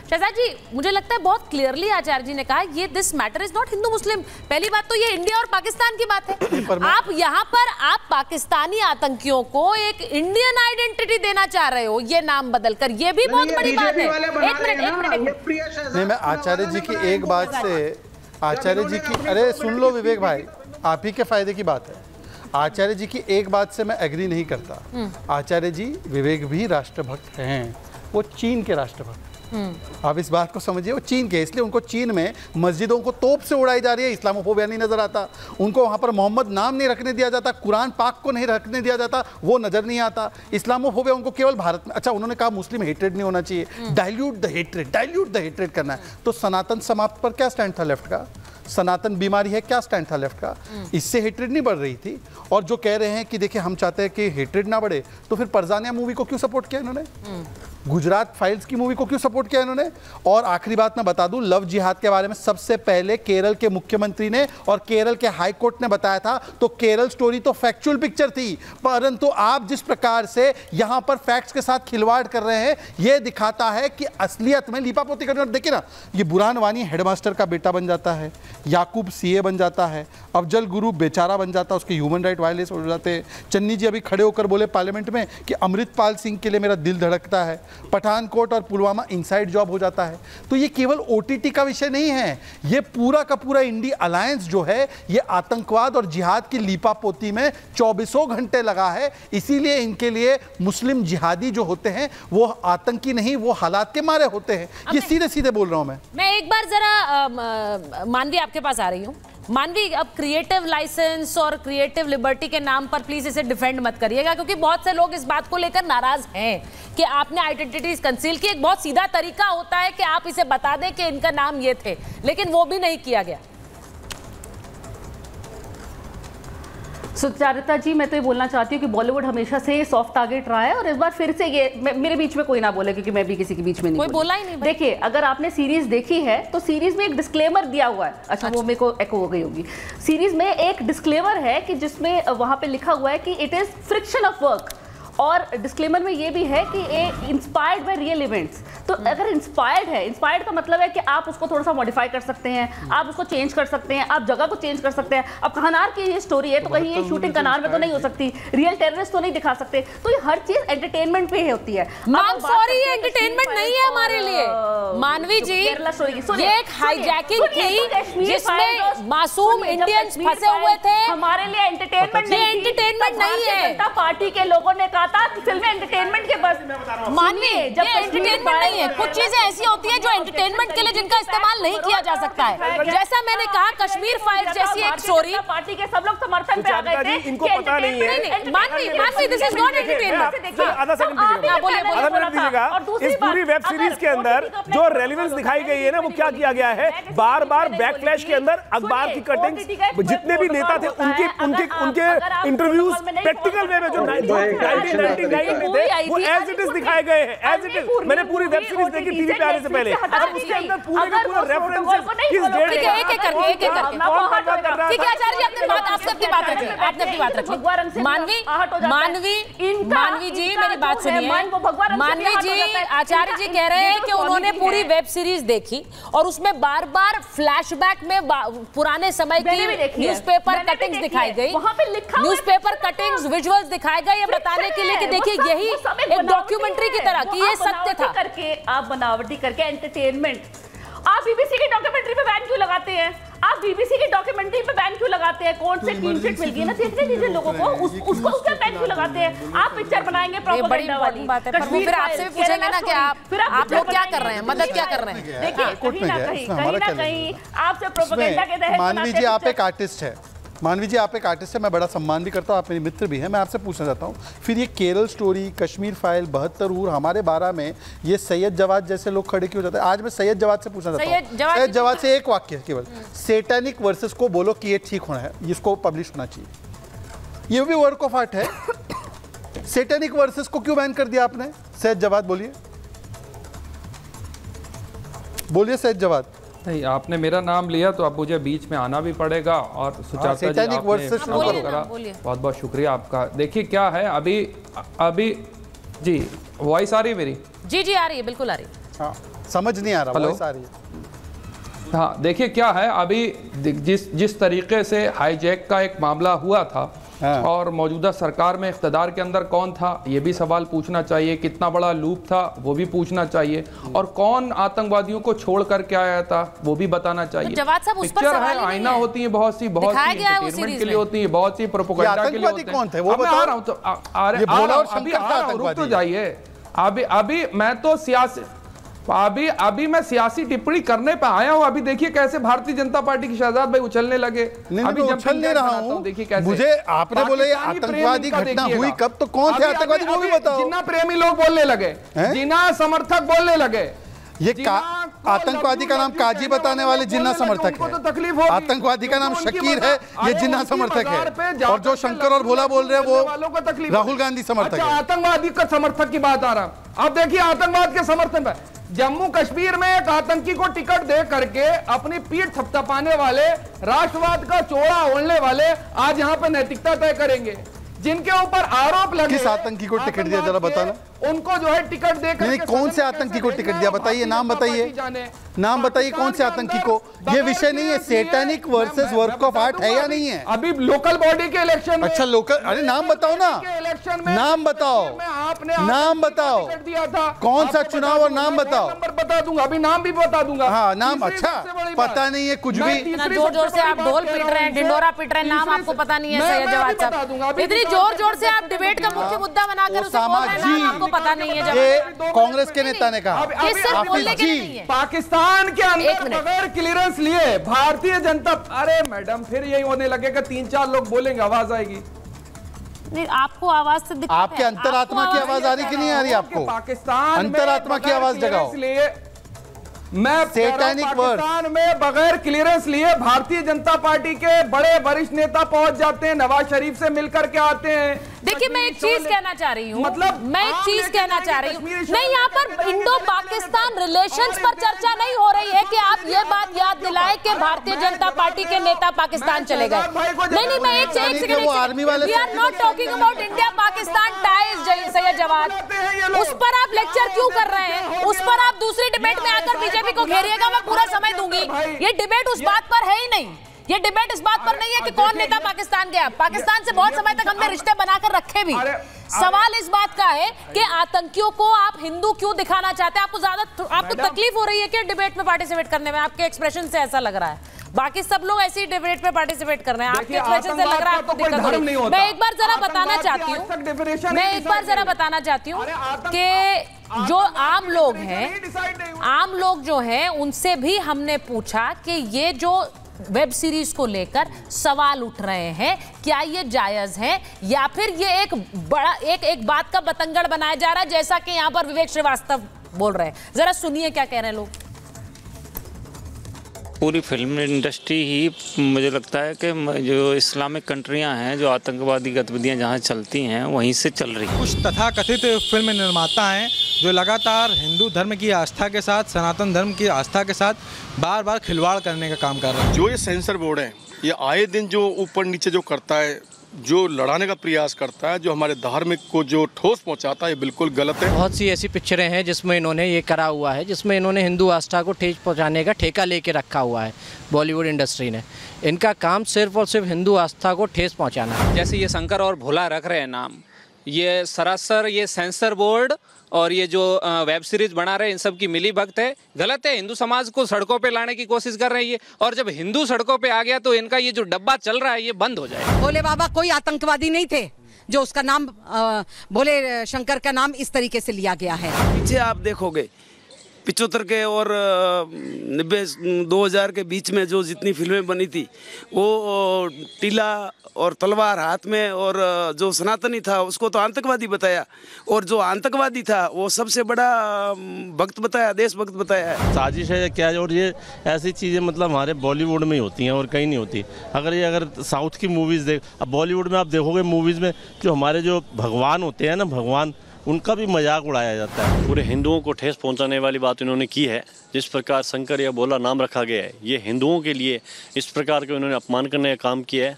शहजाद जी, मुझे लगता है बहुत क्लियरली आचार्य जी ने कहा ये this matter is not Hindu Muslim. पहली बात तो ये इंडिया और पाकिस्तान की बात है। आप यहाँ पर आप पाकिस्तानी आतंकियों को एक इंडियन आइडेंटिटी देना चाह रहे हो, ये नाम बदलकर, ये भी बहुत बड़ी बात है। एक मिनट, मैं आचार्य जी की एक बात से, आचार्य जी की, अरे सुन लो विवेक भाई, आप ही के फायदे की बात है। आचार्य जी की एक बात से मैं एग्री नहीं करता। आचार्य जी विवेक भी राष्ट्रभक्त हैं, वो चीन के राष्ट्रभक्त। आप इस बात को समझिए, वो चीन के, इसलिए उनको चीन में मस्जिदों को तोप से उड़ाई जा रही है, इस्लामोफोबिया नहीं नजर आता उनको, वहां पर मोहम्मद नाम नहीं रखने दिया जाता, कुरान पाक को नहीं रखने दिया जाता, वो नजर नहीं आता। इस्लामोफोबिया उनको केवल भारत में, अच्छा उन्होंने कहा मुस्लिम हेट्रेड नहीं होना चाहिए, डाइल्यूट द हेट्रेड करना है। तो सनातन समाप्त पर क्या स्टैंड था लेफ्ट का? सनातन बीमारी है, क्या स्टैंड था लेफ्ट का? इससे हेट्रेड नहीं बढ़ रही थी। और जो कह रहे हैं कि देखिए हम चाहते हैं कि हेट्रेड ना बढ़े, तो फिर परजानिया मूवी को क्यों सपोर्ट किया इन्होंने? गुजरात फाइल्स की मूवी को क्यों सपोर्ट किया इन्होंने? और आखिरी बात मैं बता दूं, लव जिहाद के बारे में सबसे पहले केरल के मुख्यमंत्री ने और केरल के हाई कोर्ट ने बताया था। तो केरल स्टोरी तो फैक्चुअल पिक्चर थी, परंतु आप जिस प्रकार से यहां पर फैक्ट्स के साथ खिलवाड़ कर रहे हैं, यह दिखाता है कि असलियत में लीपापोती करने। देखिए ना, ये बुरहान वानी हेडमास्टर का बेटा बन जाता है, याकूब सीए बन जाता है, अफजल गुरु बेचारा बन जाता है, उसके ह्यूमन राइट वायलेंस हो जाते हैं। चन्नी जी अभी खड़े होकर बोले पार्लियामेंट में कि अमृतपाल सिंह के लिए मेरा दिल धड़कता है। पठानकोट और पुलवामा इनसाइड जॉब हो जाता है। तो ये केवल ओटीटी का विषय नहीं है, ये पूरा का पूरा इंडी अलायंस जो है, ये आतंकवाद और जिहाद की लीपापोती में 24 घंटे लगा है। इसीलिए इनके लिए मुस्लिम जिहादी जो होते हैं वो आतंकी नहीं, वो हालात के मारे होते हैं। ये सीधे सीधे बोल रहा हूं मैं एक बार जरा मानवी आपके पास आ रही हूँ। मानवी, अब क्रिएटिव लाइसेंस और क्रिएटिव लिबर्टी के नाम पर प्लीज इसे डिफेंड मत करिएगा, क्योंकि बहुत से लोग इस बात को लेकर नाराज हैं कि आपने आइडेंटिटीज कंसील की। एक बहुत सीधा तरीका होता है कि आप इसे बता दें कि इनका नाम ये थे, लेकिन वो भी नहीं किया गया। सुचारिता जी, मैं तो ये बोलना चाहती हूँ कि बॉलीवुड हमेशा से सॉफ्ट टारगेट रहा है और इस बार फिर से ये मेरे बीच में कोई ना बोले, क्योंकि मैं भी किसी के बीच में नहीं, कोई बोला ही नहीं। देखिए, अगर आपने सीरीज देखी है तो सीरीज में एक डिस्क्लेमर दिया हुआ है। अच्छा, वो मेरे को एको हो गई होगी। सीरीज में एक डिस्क्लेमर है कि जिसमें वहां पे लिखा हुआ है कि it is friction of work, और डिस्क्लेमर में ये भी है कि ये इंस्पायर्ड बाय रियल इवेंट्स। तो अगर इंस्पायर्ड है, इंस्पायर्ड का मतलब है कि आप उसको थोड़ा सा मॉडिफाई कर सकते हैं, आप उसको चेंज कर सकते हैं, आप जगह को चेंज कर सकते हैं। अब कनार की ये स्टोरी है तो कहीं ये शूटिंग कनार में तो नहीं हो सकती, रियल टेररिस्ट तो नहीं दिखा सकते। तो ये हर चीज एंटरटेनमेंट पे होती है। सॉरी, ये एंटरटेनमेंट नहीं है हमारे लिए मानवी जी। ये एक हाईजैकिंग थी जिसमें मासूम इंडियंस फंसे हुए थे। हमारे लिए एंटरटेनमेंट नहीं है। जनता पार्टी के लोगों ने कहा था फिल्में एंटरटेनमेंट के बस। मानवी, जब एंटरटेनमेंट नहीं है, कुछ चीजें ऐसी होती हैं जो एंटरटेनमेंट के लिए जिनका इस्तेमाल नहीं किया जा सकता है। जैसा मैंने कहा, कश्मीर फाइल्स जैसी एक स्टोरी, पार्टी के सब लोग समर्थन पे आ गए थे। इनको पता नहीं है। मानवी, दिस इज नॉट एंटरटेनमेंट। आधा सेकंड दीजिएगा। इस पूरी वेब सीरीज के अंदर जो रेलेवेंस दिखाई गई है ना, वो क्या किया गया है, बार बार बैकफ्लैश के अंदर अखबार की कटिंग्स, जितने भी नेता थे उनके इंटरव्यूज प्रैक्टिकल वे में जो 1999 में थे वो एज इट इज दिखाए गए हैं, एज इट इज। मैंने पूरी वेब सीरीज देखी टीवी पे आने से पहले। अब उसके अंदर पूरे का पूरा रेफरेंसेस किस डेट के एक एक करके ठीक है आचार्य जी, आपने बात रखी। मानवी जी, मेरी बात सुनिए। मानवी जी, आचार्य जी कह रहे हैं कि उन्होंने पूरी वेब सीरीज देखी और उसमें बार बार फ्लैशबैक में पुराने समय की न्यूज़पेपर कटिंग्स दिखाई गई, न्यूज़पेपर कटिंग्स, विजुअल्स दिखाए गए, ये बताने के लिए कि देखिए यही एक डॉक्यूमेंट्री की तरह कि ये सत्य था। करके आप बनावटी करके एंटरटेनमेंट, आप बीबीसी की डॉक्यूमेंट्री पे बैन क्यों लगाते हैं? आप बीबीसी की डॉक्यूमेंटरी पे बैन क्यों लगाते हैं? कौन से क्लीन चिट मिल गई ना, देखने दीजिए लोगों को, उसको क्या बैन क्यों लगाते हैं? आप पिक्चर बनाएंगे प्रोपेगेंडा वाली बात है, पर वो फिर आपसे भी पूछेंगे ना कि आप लोग क्या कर रहे हैं, मदद क्या कर रहे हैं। देखिए, कहीं ना कहीं आपसे प्रोपेगेंडा के तहत। मानवी जी, आप एक आर्टिस्ट है, मानवी जी आप एक आर्टिस्ट है, मैं बड़ा सम्मान भी करता हूँ, आप मेरे मित्र भी हैं। मैं आपसे पूछना चाहता हूँ, फिर ये केरल स्टोरी, कश्मीर फाइल, 72 हूर, हमारे 12 में ये सैयद जवाद जैसे लोग खड़े क्यों जाते हैं? आज मैं सैयद जवाद से पूछना चाहता हूँ, सैयद जवाद से एक वाक्य केवल, सैटेनिक वर्सेस को बोलो कि ये ठीक होना है, इसको पब्लिश होना चाहिए, ये भी वर्क ऑफ आर्ट है। सैटेनिक वर्सेस को क्यों बैन कर दिया आपने? सैयद जवाद बोलिए, बोलिए सैयद जवाद। नहीं, आपने मेरा नाम लिया तो अब मुझे बीच में आना भी पड़ेगा। और सुचारिता जी, आपने बहुत बहुत शुक्रिया आपका। देखिए क्या है, अभी जी वॉइस आ रही है मेरी? जी आ रही है, बिल्कुल आ रही है। हाँ। समझ नहीं आ रहा। हेलो हाँ, देखिए क्या है, अभी जिस तरीके से हाईजैक का एक मामला हुआ था और मौजूदा सरकार में इख्तिदार के अंदर कौन था ये भी सवाल पूछना चाहिए, कितना बड़ा लूप था वो भी पूछना चाहिए, और कौन आतंकवादियों को छोड़ करके आया था वो भी बताना चाहिए। पिक्चर है, आईना होती है, बहुत सी एंटरटेनमेंट के लिए होती है, बहुत सी प्रोपेगेंडा के लिए होती है। रुक तो जाइए, अभी मैं तो अभी मैं सियासी टिप्पणी करने पे आया हूँ। अभी देखिए कैसे भारतीय जनता पार्टी की शहजाद भाई उछलने लगे। अभी उछल नहीं रहा हूँ, देखिए कैसे मुझे आपने बोले आतंकवादी घटना हुई कब, तो कौन थे आतंकवादी वो भी बताओ। जिन्ना प्रेमी लोग बोलने लगे, जिन्ना समर्थक बोलने लगे, ये आतंकवादी का नाम काजी बताने वाले जिन्ना समर्थक है, आतंकवादी का नाम शकीर है, ये जिन्ना समर्थक है, और जो शंकर और भोला बोल रहे हैं वो राहुल गांधी समर्थक है। आतंकवादी का समर्थक की बात आ रहा। अब देखिए आतंकवाद के समर्थन में जम्मू कश्मीर में एक आतंकी को टिकट दे करके अपनी पीठ थपथपाने वाले, राष्ट्रवाद का चोला ओढ़ने वाले आज यहाँ पे नैतिकता तय करेंगे। जिनके ऊपर आरोप लगे, किस आतंकी को टिकट दिया जरा बताना, उनको जो है टिकट देकर नहीं, कौन से आतंकी को टिकट दिया बताइए, नाम बताइए, नाम बताइए कौन से आतंकी को। ये विषय नहीं है satanic versus work of art है या नहीं है। अभी लोकल बॉडी के इलेक्शन में, अच्छा लोकल, अरे नाम बताओ ना, नाम बताओ, नाम बताओ, कौन सा चुनाव और नाम बताओ। बता दूंगा, अभी नाम भी बता दूंगा। हाँ नाम, अच्छा पता नहीं है कुछ भी। जोर जोर से आप ढोल पीट रहे हैं, ढिंडोरा पीट रहे हैं, नाम आपको पता नहीं है सैयद जवाद साहब। इतनी जोर जोर से आप डिबेट का मुख्य मुद्दा बनाकर उसे बोल रहे हैं, नाम आपको पता नहीं है। ये कांग्रेस के नेता ने कहा, पाकिस्तान के अंदर बगैर क्लियरेंस लिए भारतीय जनता, अरे मैडम फिर यही होने लगेगा, 3-4 लोग बोलेंगे आवाज आएगी। नहीं, आपको आवाज से दिक्कत है, आपके अंतरात्मा की आवाज आ रही कि नहीं आ रही आपको? पाकिस्तान अंतरात्मा की आवाज जगाओ। मैं पाकिस्तान में बगैर क्लियरेंस लिए भारतीय जनता पार्टी के बड़े वरिष्ठ नेता पहुंच जाते हैं, नवाज शरीफ से मिलकर के आते हैं। देखिए मैं एक चीज कहना चाह रही हूँ, मैं एक चीज कहना चाह रही हूँ, नहीं यहाँ पर इंडो पाकिस्तान रिलेशंस पर चर्चा नहीं हो रही है कि आप ये बात याद दिलाएं कि भारतीय जनता पार्टी के नेता पाकिस्तान चले गए। नहीं, मैं एक second, we are not talking about India Pakistan ties Syed Jawad, उस पर आप लेक्चर क्यों कर रहे हैं? उस पर आप दूसरी डिबेट में आकर बीजेपी को घेरिएगा, मैं पूरा समय दूंगी। ये डिबेट उस बात पर है ही नहीं, ये डिबेट इस बात पर नहीं है कि कौन नेता पाकिस्तान गया। पाकिस्तान से बहुत समय तक हमने रिश्ते बनाकर रखे भी। सवाल इस बात का है कि आतंकियों को आप हिंदू क्यों दिखाना चाहते हैं? आपको तकलीफ हो रही है कि डिबेट में पार्टिसिपेट करने में? आपके एक्सप्रेशन से ऐसा लग रहा है। बाकी सब लोग ऐसी डिबेट में पार्टिसिपेट कर रहे हैं, आपके एक्सप्रेशन से लग रहा है आपको दिक्कत हो रही है। मैं एक बार जरा बताना चाहती हूँ, कि जो आम लोग हैं, आम लोग जो हैं, उनसे भी हमने पूछा कि ये जो वेब सीरीज को लेकर सवाल उठ रहे हैं, क्या ये जायज है या फिर ये एक बड़ा एक बात का बतंगड़ बनाया जा रहा है, जैसा कि यहाँ पर विवेक श्रीवास्तव बोल रहे हैं। जरा सुनिए क्या कह रहे हैं लोग। पूरी फिल्म इंडस्ट्री ही मुझे लगता है कि जो इस्लामिक कंट्रियां हैं, जो आतंकवादी गतिविधियां जहां चलती हैं वहीं से चल रही हैं। कुछ तथाकथित फिल्म निर्माता हैं जो लगातार हिंदू धर्म की आस्था के साथ, सनातन धर्म की आस्था के साथ बार बार खिलवाड़ करने का काम कर रहे हैं। जो ये सेंसर बोर्ड है, ये आए दिन जो ऊपर नीचे जो करता है, जो लड़ाने का प्रयास करता है, जो हमारे धार्मिक को जो ठोस पहुंचाता है, ये बिल्कुल गलत है। बहुत सी ऐसी पिक्चरें हैं जिसमें इन्होंने ये करा हुआ है, जिसमें इन्होंने हिंदू आस्था को ठेस पहुंचाने का ठेका लेके रखा हुआ है। बॉलीवुड इंडस्ट्री ने, इनका काम सिर्फ और सिर्फ हिंदू आस्था को ठेस पहुंचाना है। जैसे ये शंकर और भोला रख रहे हैं नाम, ये सरासर ये सेंसर बोर्ड और ये जो वेब सीरीज बना रहे हैं, इन सब की मिली भगत है। गलत है, हिंदू समाज को सड़कों पे लाने की कोशिश कर रही है, और जब हिंदू सड़कों पे आ गया तो इनका ये जो डब्बा चल रहा है ये बंद हो जाए। भोले बाबा कोई आतंकवादी नहीं थे जो उसका नाम भोले शंकर का नाम इस तरीके से लिया गया है। पीछे आप देखोगे 75 के और 90-2000 के बीच में जो जितनी फिल्में बनी थी, वो टीला और तलवार हाथ में, और जो सनातनी था उसको तो आतंकवादी बताया, और जो आतंकवादी था वो सबसे बड़ा भक्त बताया, देशभक्त बताया है। साजिश है क्या? और ये ऐसी चीज़ें मतलब हमारे बॉलीवुड में ही होती हैं और कहीं नहीं होती। अगर साउथ की मूवीज़ देख, अब बॉलीवुड में आप देखोगे मूवीज़ में जो हमारे जो भगवान होते हैं ना, भगवान, उनका भी मजाक उड़ाया जाता है। पूरे हिंदुओं को ठेस पहुंचाने वाली बात इन्होंने की है। जिस प्रकार शंकर या भोला नाम रखा गया है, ये हिंदुओं के लिए इस प्रकार के उन्होंने अपमान करने का काम किया है।